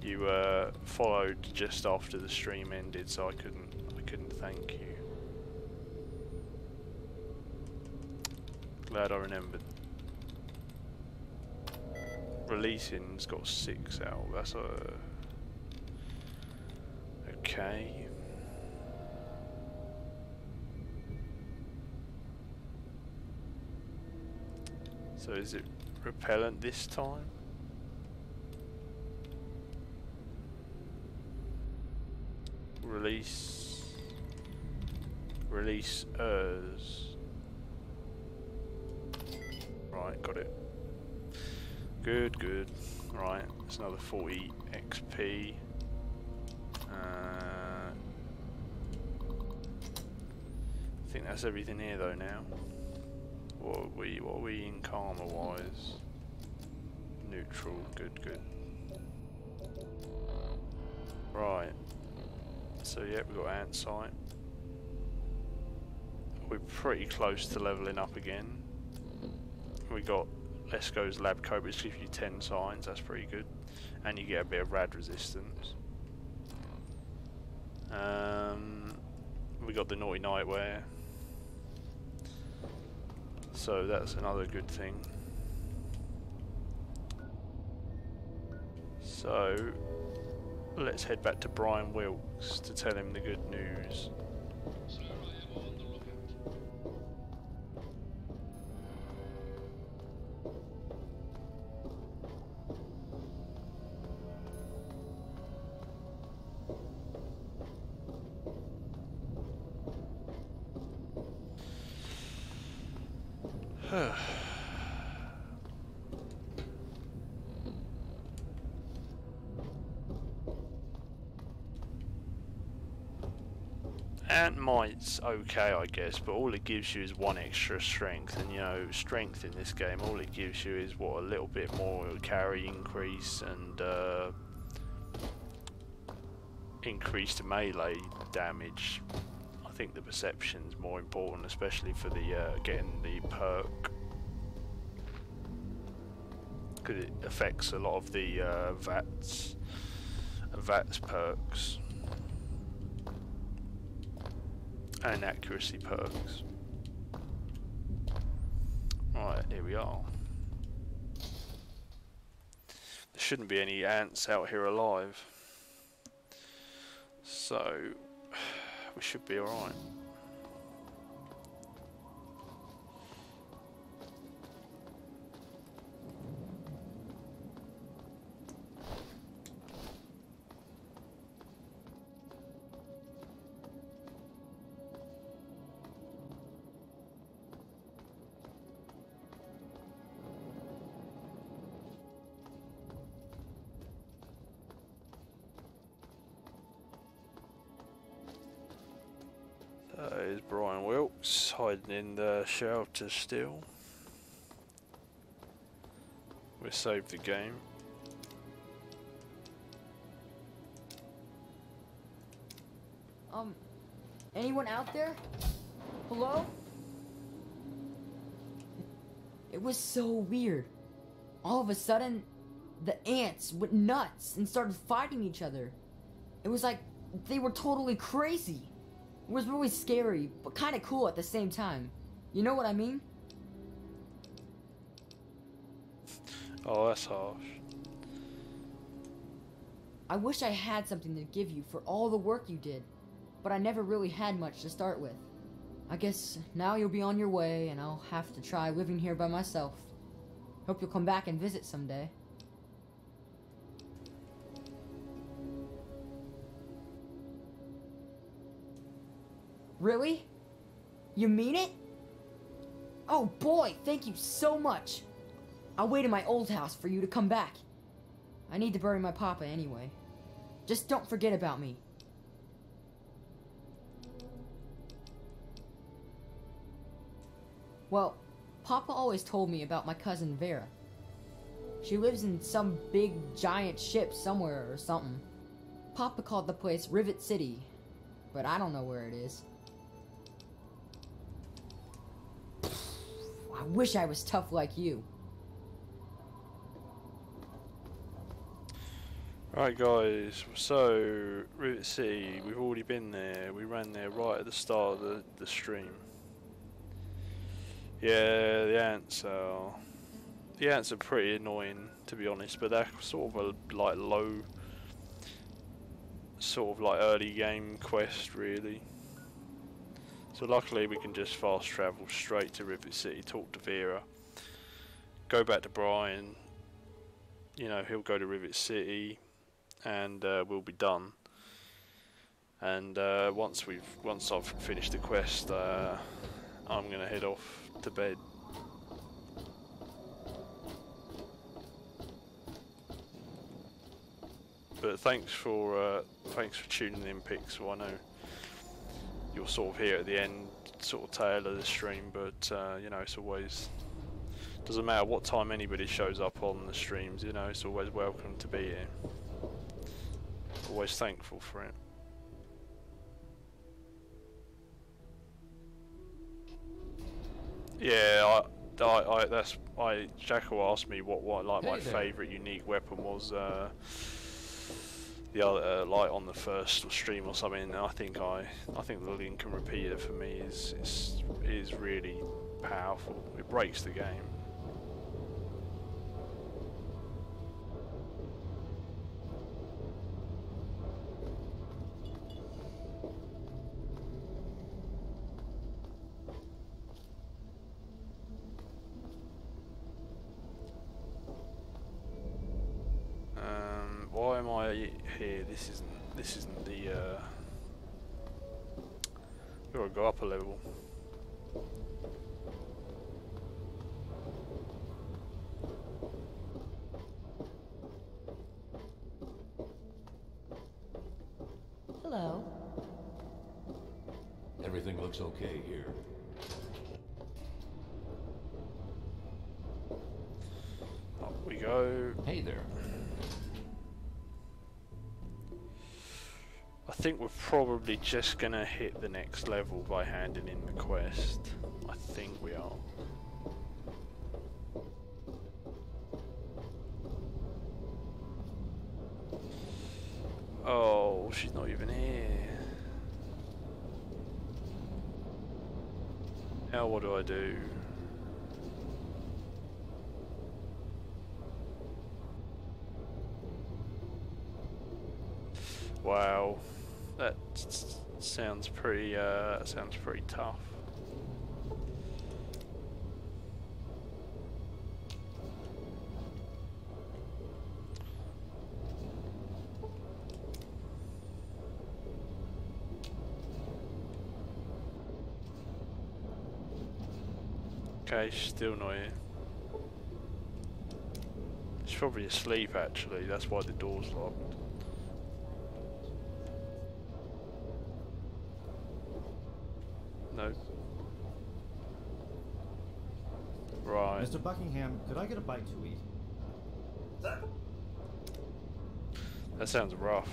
You followed just after the stream ended, so I couldn't thank you. Glad I remembered. Releasing's got 6 out. That's okay. So is it repellent this time? Release-ers. Right, got it. Good. Right, it's another 40 XP. I think that's everything here though now. What are we in karma wise? Neutral, good. Right. So yeah, we've got ant site. We're pretty close to leveling up again. We got Lesko's lab coat, which gives you 10 signs. That's pretty good, and you get a bit of rad resistance. We got the naughty nightwear, so that's another good thing. So let's head back to Brian Wilkes to tell him the good news. Sir, I am on the lookout. Ant Might's okay, I guess, but all it gives you is 1 extra strength, and you know, strength in this game, all it gives you is what, a little bit more carry increase and increased melee damage. I think the perception's more important, especially for the getting the perk, because it affects a lot of the VATS perks and accuracy perks. Right, here we are. There shouldn't be any ants out here alive, so we should be alright. There's Brian Wilkes hiding in the shelter still. We saved the game. Anyone out there? Hello? It was so weird. All of a sudden, the ants went nuts and started fighting each other. It was like they were totally crazy. It was really scary, but kind of cool at the same time. You know what I mean? Oh, that's harsh. I wish I had something to give you for all the work you did, but I never really had much to start with. I guess now you'll be on your way and I'll have to try living here by myself. Hope you'll come back and visit someday. Really? You mean it? Oh boy, thank you so much. I'll wait in my old house for you to come back. I need to bury my papa anyway. Just don't forget about me. Well, Papa always told me about my cousin Vera. She lives in some big giant ship somewhere or something. Papa called the place Rivet City, but I don't know where it is. I wish I was tough like you. Right guys, so Rivet City, we've already been there. We ran there right at the start of the stream. Yeah, the ants are pretty annoying, to be honest, but they're sort of a like low, sort of like early game quest really. So luckily we can just fast travel straight to Rivet City, talk to Vera, go back to Brian, you know, he'll go to Rivet City, and we'll be done. And once I've finished the quest, I'm gonna head off to bed. But thanks for tuning in, Pixel. I know you're sort of here at the end, sort of tail of the stream, but you know, it's always, doesn't matter what time anybody shows up on the streams, you know, it's always welcome to be here. Always thankful for it. Yeah, Jackal asked me what like my favourite unique weapon was. The other like on the first stream or something. And I think the Lincoln Repeater for me is really powerful. It breaks the game. Why am I here? This isn't the gotta go up a level. looks okay here. Up we go. Hey there. I think we're probably just gonna hit the next level by handing in the quest. I think we are. Oh, she's not even here. Now what do I do? Wow, that sounds pretty tough. Okay, she's still not here. She's probably asleep actually, that's why the door's locked. No. Right. Mr. Buckingham, could I get a bite to eat? That sounds rough.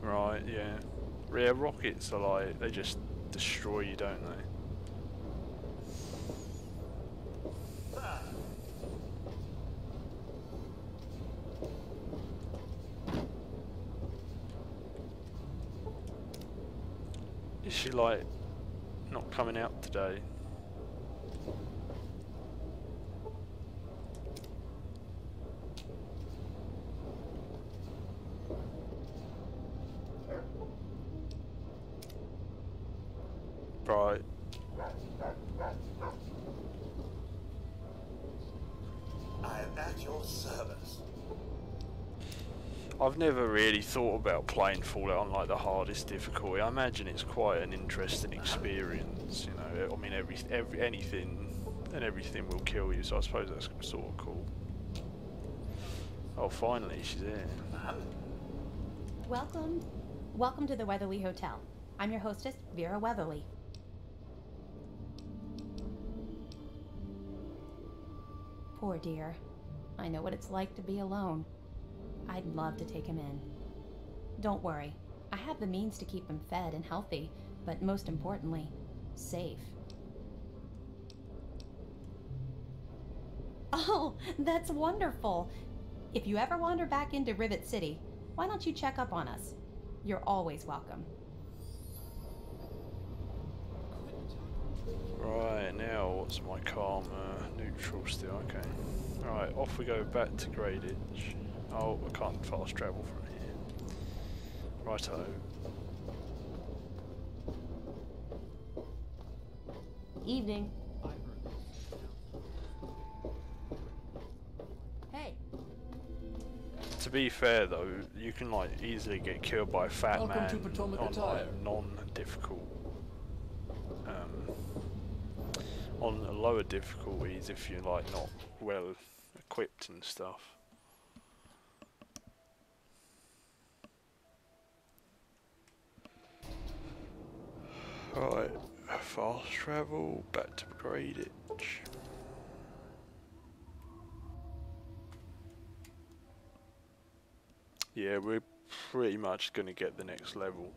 Right, yeah. Yeah, rockets are like, they just destroy you, don't they? Is she like not coming out today? Right. I am at your service. I've never really thought about playing Fallout on like the hardest difficulty. I imagine it's quite an interesting experience, you know. I mean, anything and everything will kill you, so I suppose that's sort of cool. Oh, finally, she's there. Welcome to the Weatherly Hotel. I'm your hostess, Vera Weatherly. Poor dear. I know what it's like to be alone. I'd love to take him in. Don't worry. I have the means to keep him fed and healthy, but most importantly, safe. Oh, that's wonderful. If you ever wander back into Rivet City, why don't you check up on us? You're always welcome. Right, now what's my karma? Neutral still, okay. Right, off we go back to Grayditch. Oh, I can't fast travel from here. Righto. Evening. Hey, To be fair though, you can like easily get killed by a fat Welcome man to Potomac on Attire. like non-difficult. On lower difficulties if you're like not well equipped and stuff. Right, fast travel back to Grayditch. Yeah, we're pretty much going to get the next level.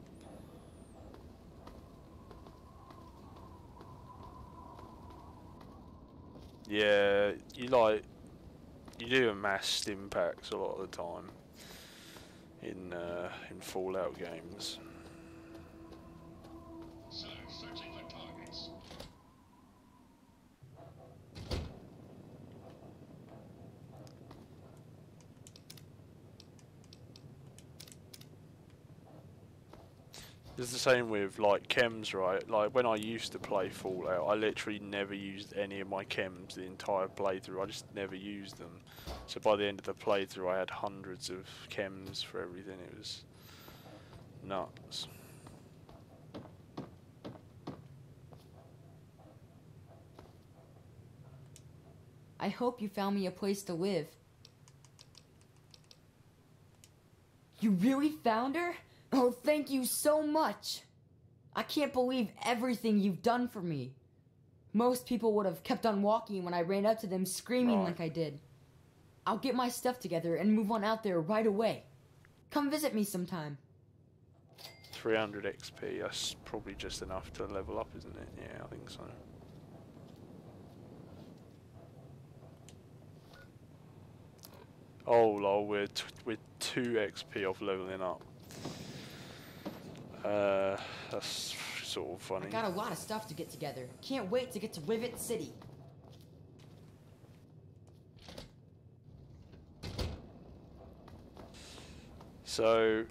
Yeah, you do mass stim packs a lot of the time in Fallout games. Sir, searching for targets. It's the same with like chems, right? Like when I used to play Fallout, I literally never used any of my chems the entire playthrough. I just never used them. So by the end of the playthrough, I had hundreds of chems for everything. It was nuts. I hope you found me a place to live. You really found her? Oh, thank you so much. I can't believe everything you've done for me. Most people would have kept on walking when I ran up to them screaming like I did. I'll get my stuff together and move on out there right away. Come visit me sometime. 300 XP, that's probably just enough to level up, isn't it? Yeah, I think so. Oh lol, we're 2 XP off leveling up. That's sort of funny. I got a lot of stuff to get together. Can't wait to get to Rivet City. So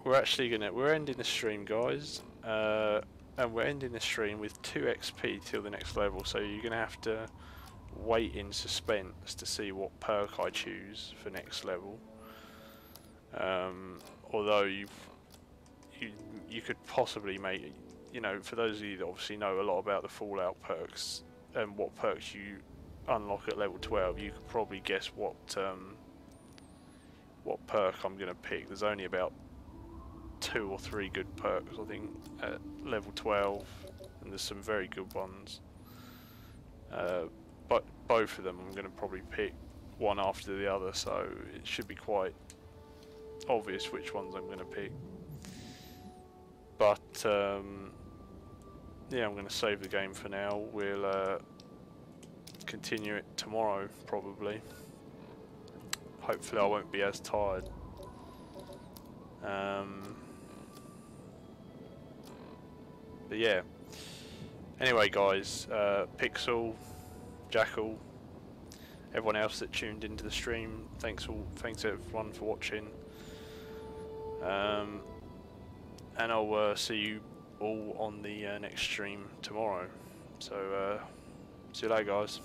we're ending the stream, guys, and we're ending the stream with 2 XP till the next level. So you're gonna have to wait in suspense to see what perk I choose for next level. Although you could possibly make, you know, for those of you that obviously know a lot about the Fallout perks and what perks you unlock at level 12, you could probably guess what perk I'm going to pick. There's only about 2 or 3 good perks, I think, at level 12, and there's some very good ones. But both of them I'm going to probably pick one after the other, so it should be quite obvious which ones I'm going to pick. But yeah, I'm going to save the game for now. We'll continue it tomorrow, probably. Hopefully I won't be as tired. But yeah. Anyway, guys, Pixel, Jackal, everyone else that tuned into the stream, thanks everyone for watching. And I'll see you all on the next stream tomorrow. So see you later, guys.